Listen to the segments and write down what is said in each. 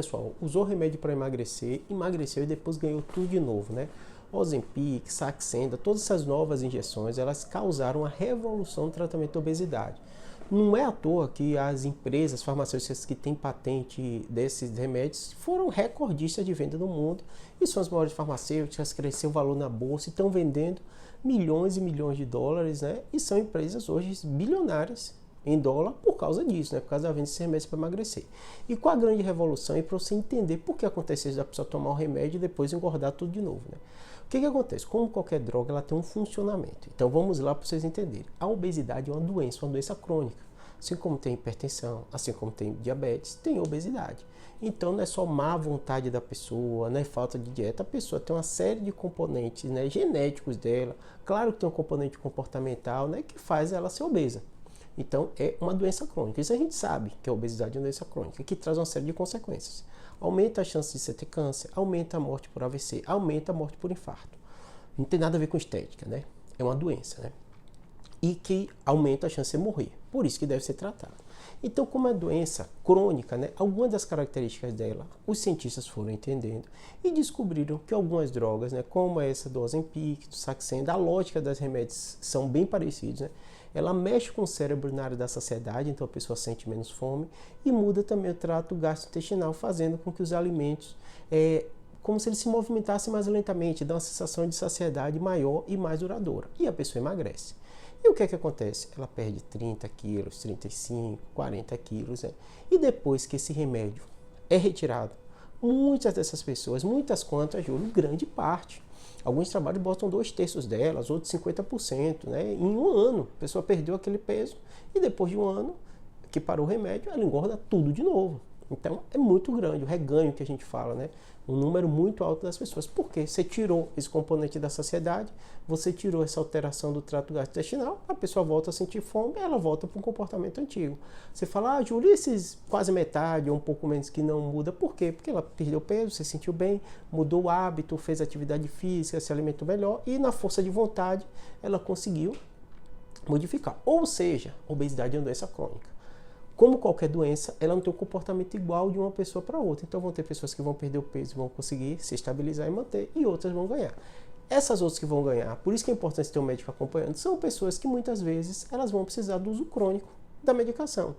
Pessoal, usou remédio para emagrecer, emagreceu e depois ganhou tudo de novo, né? Ozempic, Saxenda, todas essas novas injeções, elas causaram uma revolução no tratamento da obesidade. Não é à toa que as empresas farmacêuticas que têm patente desses remédios foram recordistas de venda no mundo e são as maiores farmacêuticas, cresceu o valor na bolsa e estão vendendo milhões e milhões de dólares, né? E são empresas hoje bilionárias em dólar por causa disso, né? Por causa da venda de remédios para emagrecer. E qual a grande revolução é para você entender por que acontece isso da pessoa tomar o remédio e depois engordar tudo de novo, né? O que acontece? Como qualquer droga, ela tem um funcionamento. Então vamos lá para vocês entenderem. A obesidade é uma doença crônica. Assim como tem hipertensão, assim como tem diabetes, tem obesidade. Então não é só má vontade da pessoa, não é falta de dieta. A pessoa tem uma série de componentes, né, genéticos dela. Claro que tem um componente comportamental, né, que faz ela ser obesa. Então, é uma doença crônica. Isso a gente sabe que a obesidade é uma doença crônica, que traz uma série de consequências. Aumenta a chance de você ter câncer, aumenta a morte por AVC, aumenta a morte por infarto. Não tem nada a ver com estética, né? É uma doença, né? E que aumenta a chance de você morrer. Por isso que deve ser tratado. Então, como é doença crônica, né, algumas das características dela, os cientistas foram entendendo e descobriram que algumas drogas, né, como essa do Ozempic, do Saxenda, a lógica das remédios são bem parecidos, né? Ela mexe com o cérebro na área da saciedade, então a pessoa sente menos fome e muda também o trato gastrointestinal, fazendo com que os alimentos, como se eles se movimentassem mais lentamente, dá uma sensação de saciedade maior e mais duradoura. E a pessoa emagrece. E o que é que acontece? Ela perde 30 quilos, 35, 40 quilos, né? E depois que esse remédio é retirado, muitas dessas pessoas, muitas quantas, juro, grande parte, alguns trabalhos botam 2/3 delas, outros 50%, né? Em um ano, a pessoa perdeu aquele peso e depois de um ano que parou o remédio, ela engorda tudo de novo. Então é muito grande o reganho que a gente fala, né? Um número muito alto das pessoas. Por quê? Você tirou esse componente da saciedade, você tirou essa alteração do trato gastrointestinal, a pessoa volta a sentir fome, ela volta para um comportamento antigo. Você fala, Júlio, esses quase metade ou um pouco menos que não muda, por quê? Porque ela perdeu peso, se sentiu bem, mudou o hábito, fez atividade física, se alimentou melhor e na força de vontade ela conseguiu modificar. Ou seja, a obesidade é uma doença crônica. Como qualquer doença, ela não tem um comportamento igual de uma pessoa para outra. Então vão ter pessoas que vão perder o peso e vão conseguir se estabilizar e manter, e outras vão ganhar. Essas outras que vão ganhar, por isso que é importante ter um médico acompanhando, são pessoas que muitas vezes elas vão precisar do uso crônico da medicação.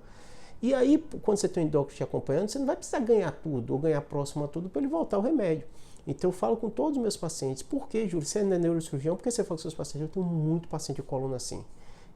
E aí, quando você tem um endócrino te acompanhando, você não vai precisar ganhar tudo ou ganhar próximo a tudo para ele voltar ao remédio. Então eu falo com todos os meus pacientes, por que, Júlio, você não é neurocirurgião, por que você fala com seus pacientes? Eu tenho muito paciente de coluna assim.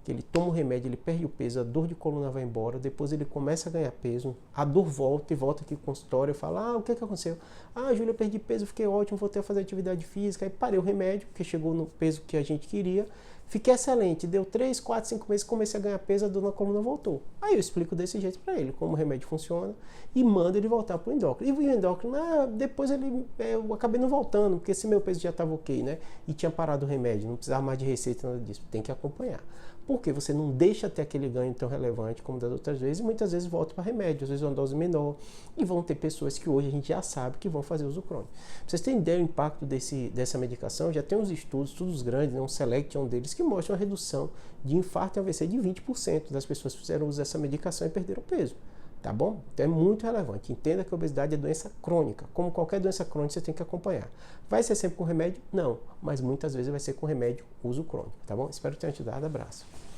Que ele toma o remédio, ele perde o peso, a dor de coluna vai embora, depois ele começa a ganhar peso, a dor volta e volta aqui com o consultório e fala, o que aconteceu? Júlia, eu perdi peso, fiquei ótimo, voltei a fazer atividade física, aí parei o remédio, porque chegou no peso que a gente queria, fiquei excelente, deu 3, 4, 5 meses, comecei a ganhar peso, a dor na coluna voltou. Aí eu explico desse jeito para ele, como o remédio funciona, e mando ele voltar para o endócrino. E o endócrino, depois eu acabei não voltando, porque esse meu peso já estava ok, né? E tinha parado o remédio, não precisava mais de receita, nada disso, tem que acompanhar. Porque você não deixa ter aquele ganho tão relevante como das outras vezes, e muitas vezes volta para remédio, às vezes uma dose menor, e vão ter pessoas que hoje a gente já sabe que vão fazer uso crônico. Pra vocês terem ideia do impacto dessa medicação, já tem uns estudos grandes, né, um Select é um deles, que mostra uma redução de infarto e AVC de 20% das pessoas que fizeram uso dessa medicação e perderam peso. Tá bom? Então é muito relevante. Entenda que a obesidade é doença crônica. Como qualquer doença crônica, você tem que acompanhar. Vai ser sempre com remédio? Não. Mas muitas vezes vai ser com remédio uso crônico. Tá bom? Espero ter te ajudado. Abraço.